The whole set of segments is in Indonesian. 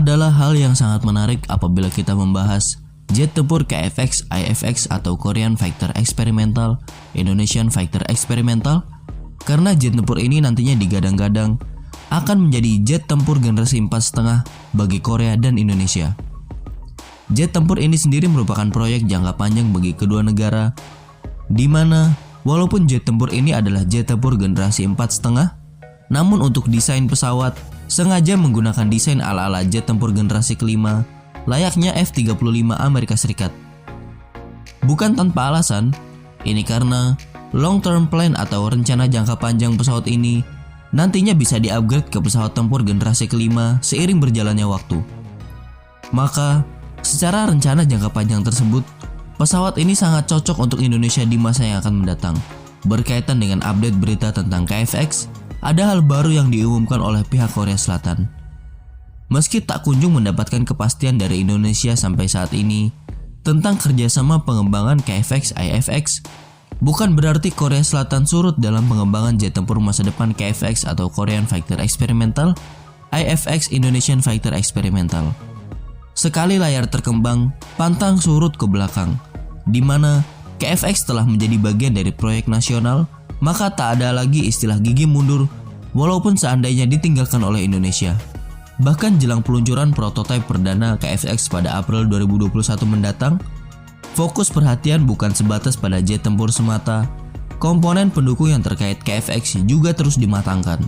adalah hal yang sangat menarik apabila kita membahas jet tempur KFX, IFX atau Korean Fighter Experimental, Indonesian Fighter Experimental, karena jet tempur ini nantinya digadang-gadang akan menjadi jet tempur generasi 4,5 bagi Korea dan Indonesia. Jet tempur ini sendiri merupakan proyek jangka panjang bagi kedua negara, di mana walaupun jet tempur ini adalah jet tempur generasi 4,5, namun untuk desain pesawat sengaja menggunakan desain ala-ala jet tempur generasi kelima layaknya F-35 Amerika Serikat. Bukan tanpa alasan, ini karena long term plan atau rencana jangka panjang pesawat ini nantinya bisa di-upgrade ke pesawat tempur generasi kelima seiring berjalannya waktu. Maka, secara rencana jangka panjang tersebut, pesawat ini sangat cocok untuk Indonesia di masa yang akan mendatang. Berkaitan dengan update berita tentang KFX, ada hal baru yang diumumkan oleh pihak Korea Selatan. Meski tak kunjung mendapatkan kepastian dari Indonesia sampai saat ini tentang kerjasama pengembangan KFX IFX, bukan berarti Korea Selatan surut dalam pengembangan jet tempur masa depan KFX atau Korean Fighter Experimental, IFX Indonesian Fighter Experimental. Sekali layar terkembang, pantang surut ke belakang, di mana KFX telah menjadi bagian dari proyek nasional, maka tak ada lagi istilah gigi mundur walaupun seandainya ditinggalkan oleh Indonesia. Bahkan jelang peluncuran prototipe perdana KFX pada April 2021 mendatang, fokus perhatian bukan sebatas pada jet tempur semata, komponen pendukung yang terkait KFX juga terus dimatangkan.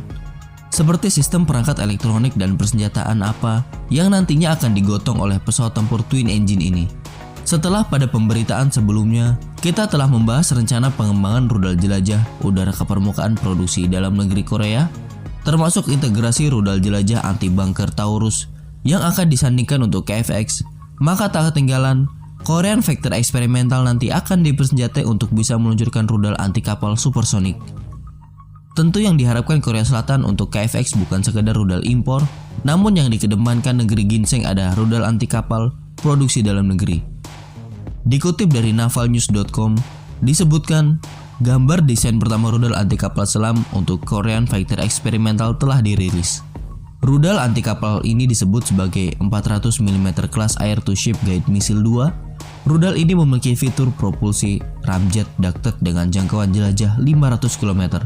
Seperti sistem perangkat elektronik dan persenjataan apa yang nantinya akan digotong oleh pesawat tempur twin engine ini. Setelah pada pemberitaan sebelumnya, kita telah membahas rencana pengembangan rudal jelajah udara ke permukaan produksi dalam negeri Korea, termasuk integrasi rudal jelajah anti-bunker Taurus yang akan disandingkan untuk KFX, maka tak ketinggalan, Korean Fighter Experimental nanti akan dipersenjatai untuk bisa meluncurkan rudal anti kapal supersonik. Tentu yang diharapkan Korea Selatan untuk KFX bukan sekedar rudal impor, namun yang dikedepankan negeri ginseng ada rudal anti kapal produksi dalam negeri. Dikutip dari navalnews.com, disebutkan gambar desain pertama rudal anti kapal selam untuk Korean Fighter Experimental telah dirilis. Rudal anti kapal ini disebut sebagai 400 mm kelas Air to Ship Guide Missile 2. Rudal ini memiliki fitur propulsi ramjet ducted dengan jangkauan jelajah 500 km.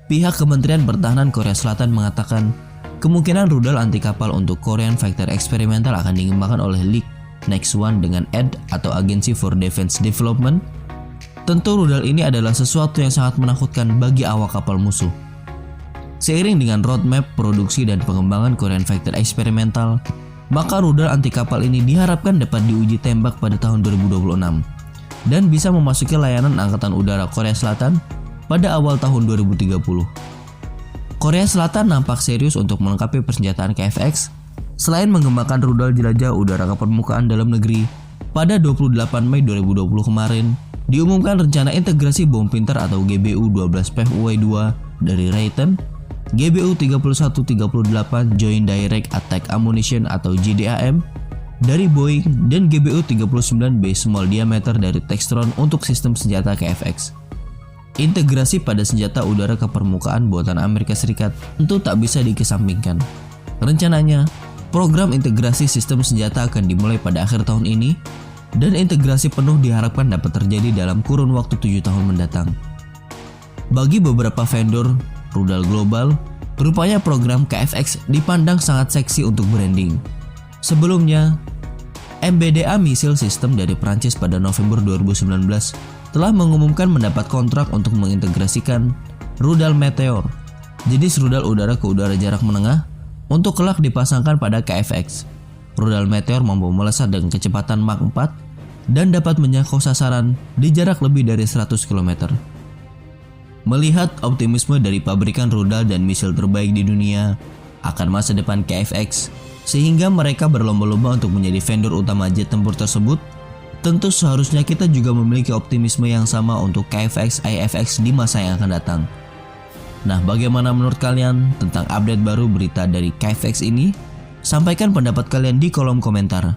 Pihak Kementerian Pertahanan Korea Selatan mengatakan kemungkinan rudal anti kapal untuk Korean Fighter Experimental akan dikembangkan oleh Leak Next One dengan AID atau Agency for Defense Development. Tentu rudal ini adalah sesuatu yang sangat menakutkan bagi awak kapal musuh. Seiring dengan roadmap produksi dan pengembangan Korean Fighter Experimental, maka rudal anti kapal ini diharapkan dapat diuji tembak pada tahun 2026 dan bisa memasuki layanan Angkatan Udara Korea Selatan pada awal tahun 2030. Korea Selatan nampak serius untuk melengkapi persenjataan KFX. Selain mengembangkan rudal jelajah udara ke permukaan dalam negeri, pada 28 Mei 2020 kemarin, diumumkan rencana integrasi bom pintar atau GBU-12 PFUY-2 dari Raytheon, GBU-3138 Joint Direct Attack Ammunition atau JDAM dari Boeing, dan GBU-39B Small Diameter dari Textron untuk sistem senjata KFX. Integrasi pada senjata udara ke permukaan buatan Amerika Serikat tentu tak bisa dikesampingkan. Rencananya, program integrasi sistem senjata akan dimulai pada akhir tahun ini, dan integrasi penuh diharapkan dapat terjadi dalam kurun waktu 7 tahun mendatang. Bagi beberapa vendor rudal global, rupanya program KFX dipandang sangat seksi untuk branding. Sebelumnya, MBDA Missile System dari Prancis pada November 2019 telah mengumumkan mendapat kontrak untuk mengintegrasikan rudal Meteor, jenis rudal udara ke udara jarak menengah, untuk kelak dipasangkan pada KFX. Rudal Meteor mampu melesat dengan kecepatan Mach 4 dan dapat menjangkau sasaran di jarak lebih dari 100 km. Melihat optimisme dari pabrikan rudal dan misil terbaik di dunia akan masa depan KFX, sehingga mereka berlomba-lomba untuk menjadi vendor utama jet tempur tersebut, tentu seharusnya kita juga memiliki optimisme yang sama untuk KFX IFX di masa yang akan datang. Nah, bagaimana menurut kalian tentang update baru berita dari KFX ini? Sampaikan pendapat kalian di kolom komentar.